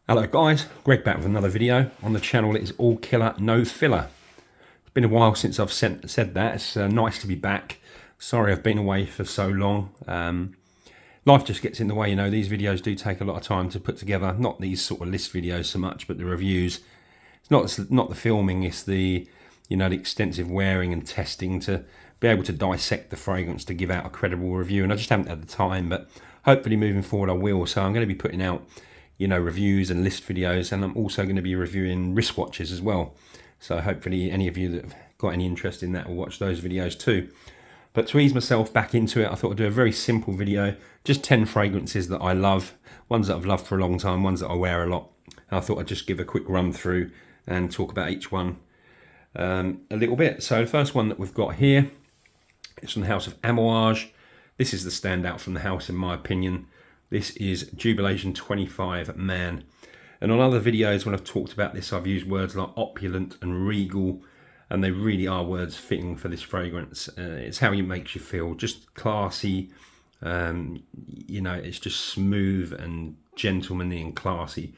Hello guys, Greg back with another video on the channel. It is all killer, no filler. It's been a while since I've said that. It's nice to be back. Sorry I've been away for so long. Life just gets in the way, you know. These videos do take a lot of time to put together. Not these sort of list videos so much, but the reviews. It's not the filming, it's the, you know, the extensive wearing and testing to be able to dissect the fragrance to give out a credible review. And I just haven't had the time, but hopefully moving forward I will. So I'm going to be putting out, you know, reviews and list videos, and I'm also going to be reviewing wristwatches as well. So hopefully any of you that have got any interest in that will watch those videos too. But to ease myself back into it, I thought I'd do a very simple video, just 10 fragrances that I love, ones that I've loved for a long time, ones that I wear a lot. And I thought I'd just give a quick run through and talk about each one a little bit. So the first one that we've got here is from the house of Amouage. This is the standout from the house in my opinion. This is Jubilation 25 Man. And on other videos when I've talked about this, I've used words like opulent and regal, and they really are words fitting for this fragrance. It's how it makes you feel, just classy. You know, it's just smooth and gentlemanly and classy.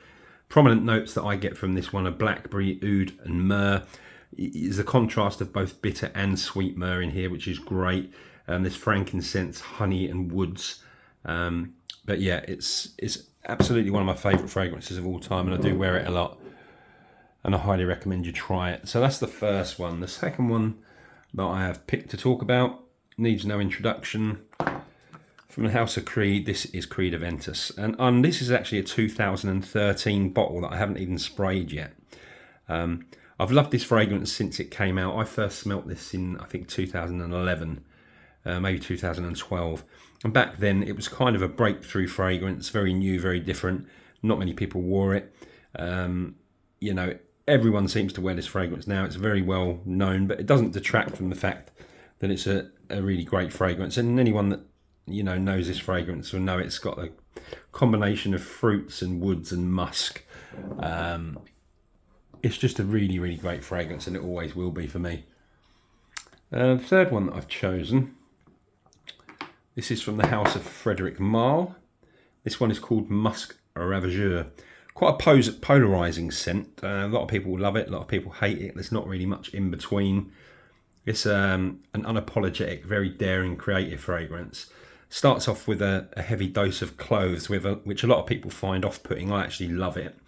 Prominent notes that I get from this one are blackberry, oud and myrrh. There's a contrast of both bitter and sweet myrrh in here, which is great. There's frankincense, honey and woods. But yeah, it's absolutely one of my favourite fragrances of all time, and I do wear it a lot, and I highly recommend you try it. So that's the first one. The second one that I have picked to talk about needs no introduction. From the house of Creed, this is Creed Aventus, and this is actually a 2013 bottle that I haven't even sprayed yet. I've loved this fragrance since it came out. I first smelt this in, I think, 2011, maybe 2012. And back then, it was kind of a breakthrough fragrance, very new, very different. Not many people wore it. You know, everyone seems to wear this fragrance now. It's very well known, but it doesn't detract from the fact that it's a really great fragrance. And anyone that, you know, knows this fragrance will know it's got a combination of fruits and woods and musk. It's just a really, really great fragrance, and it always will be for me. The third one that I've chosen, this is from the house of Frederic Malle. This one is called Musk Ravageur. Quite a polarising scent. A lot of people love it, a lot of people hate it. There's not really much in between. It's an unapologetic, very daring, creative fragrance. Starts off with a heavy dose of cloves, which a lot of people find off-putting. I actually love it.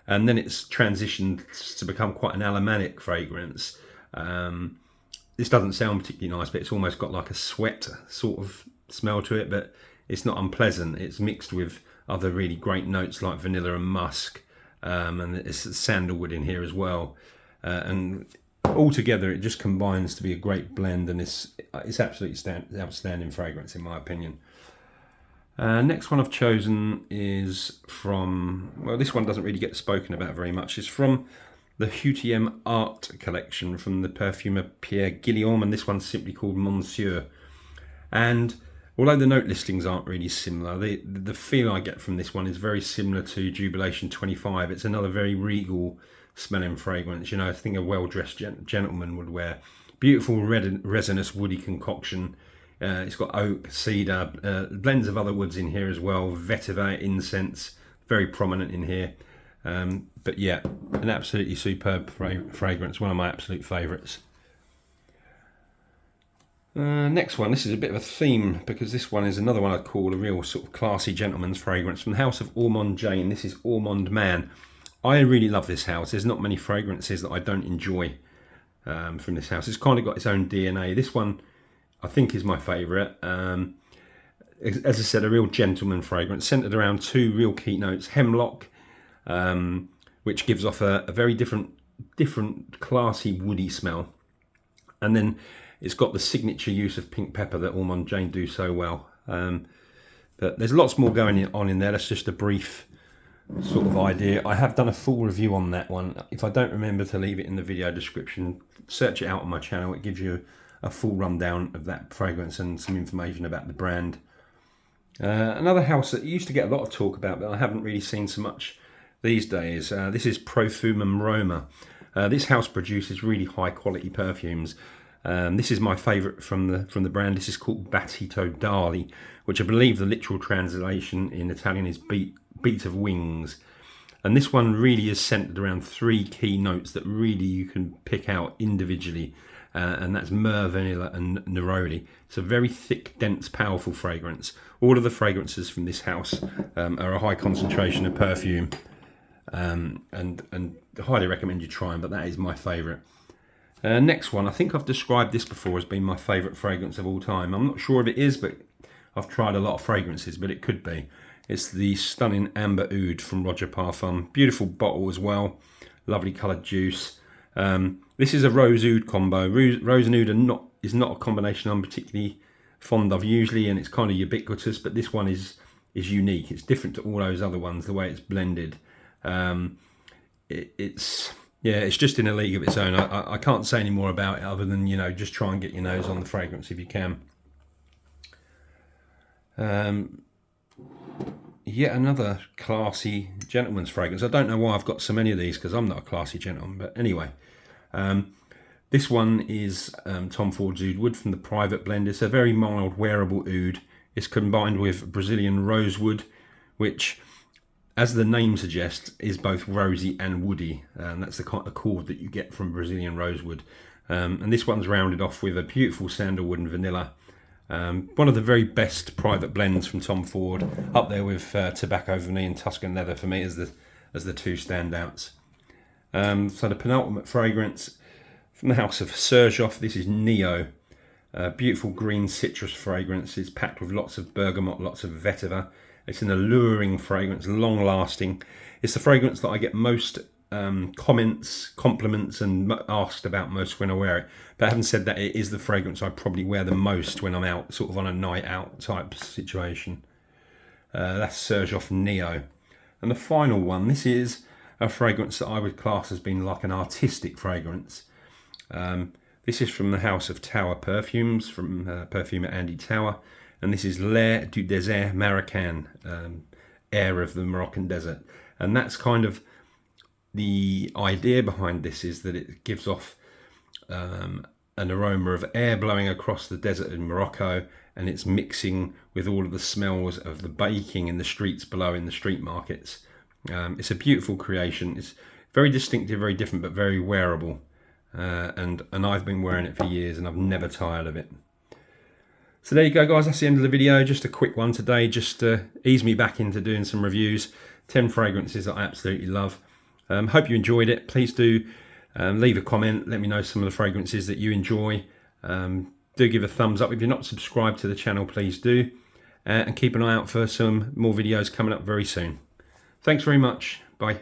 And then it's transitioned to become quite an aromatic fragrance. This doesn't sound particularly nice, but it's almost got like a sweat sort of smell to it, but it's not unpleasant. It's mixed with other really great notes like vanilla and musk, and there's sandalwood in here as well. And altogether, it just combines to be a great blend, and it's absolutely outstanding fragrance in my opinion. Next one I've chosen is from, well, this one doesn't really get spoken about very much. It's from the Hutiem Art collection from the perfumer Pierre Guerlain, and this one's simply called Monsur. And although the note listings aren't really similar, the feel I get from this one is very similar to Jubilation 25. It's another very regal smelling fragrance. You know, I think a well-dressed gentleman would wear. Beautiful red resinous woody concoction. It's got oak, cedar, blends of other woods in here as well. Vetiver, incense, very prominent in here. But yeah, an absolutely superb fragrance, one of my absolute favourites. Next one, this is a bit of a theme, because this one is another one I'd call a real sort of classy gentleman's fragrance from the house of Orman Jane. This is Orman Man. I really love this house. There's not many fragrances that I don't enjoy from this house. It's kind of got its own DNA. This one I think is my favourite. As I said, a real gentleman fragrance centred around two real key notes. Hemlock, which gives off a very different classy woody smell. And then it's got the signature use of pink pepper that Orman Jane do so well. But there's lots more going on in there. That's just a brief sort of idea. I have done a full review on that one. If I don't remember to leave it in the video description, search it out on my channel. It gives you a full rundown of that fragrance and some information about the brand. Another house that used to get a lot of talk about, but I haven't really seen so much these days. This is Profumum Roma. This house produces really high quality perfumes. This is my favourite from the brand. This is called Battito d'ali, which I believe the literal translation in Italian is beat of wings. And this one really is centered around 3 key notes that really you can pick out individually. And that's myrrh, vanilla and neroli. It's a very thick, dense, powerful fragrance. All of the fragrances from this house are a high concentration of perfume, and I highly recommend you try them, but that is my favourite. Next one, I think I've described this before as being my favourite fragrance of all time. I'm not sure if it is, but I've tried a lot of fragrances, but it could be. It's the stunning Amber Oud from Roger Parfum. Beautiful bottle as well, lovely coloured juice. This is a Rose Oud combo. Rose and Oud is not a combination I'm particularly fond of usually, and it's kind of ubiquitous, but this one is unique. It's different to all those other ones, the way it's blended. It's just in a league of its own. I can't say any more about it other than, you know, just try and get your nose on the fragrance if you can. Yet another classy gentleman's fragrance. I don't know why I've got so many of these, because I'm not a classy gentleman, but anyway. This one is Tom Ford's Oud Wood from the Private Blend. It's a very mild, wearable oud. It's combined with Brazilian rosewood, which, as the name suggests, is both rosy and woody. That's the kind of accord that you get from Brazilian rosewood. And this one's rounded off with a beautiful sandalwood and vanilla. One of the very best private blends from Tom Ford, up there with Tobacco Vanille and Tuscan Leather for me as the 2 standouts. So the penultimate fragrance from the house of Serjoff, this is Neo. Beautiful green citrus fragrance. It's packed with lots of bergamot, lots of vetiver. It's an alluring fragrance, long lasting. It's the fragrance that I get most comments, compliments and asked about most when I wear it. But having said that, it is the fragrance I probably wear the most when I'm out, sort of on a night out type situation. That's Serjoff Neo. And the final one, this is a fragrance that I would class as being like an artistic fragrance. This is from the house of Tower Perfumes, from perfumer Andy Tower, and this is L'air du Désert Marocain, air of the Moroccan Desert. And that's kind of the idea behind this, is that it gives off an aroma of air blowing across the desert in Morocco, and it's mixing with all of the smells of the baking in the streets below, in the street markets. It's a beautiful creation. It's very distinctive, very different, but very wearable. And I've been wearing it for years and I've never tired of it. So there you go, guys. That's the end of the video. Just a quick one today, just to ease me back into doing some reviews. 10 fragrances that I absolutely love. Hope you enjoyed it. Please do leave a comment. Let me know some of the fragrances that you enjoy. Do give a thumbs up. If you're not subscribed to the channel, please do. And keep an eye out for some more videos coming up very soon. Thanks very much. Bye.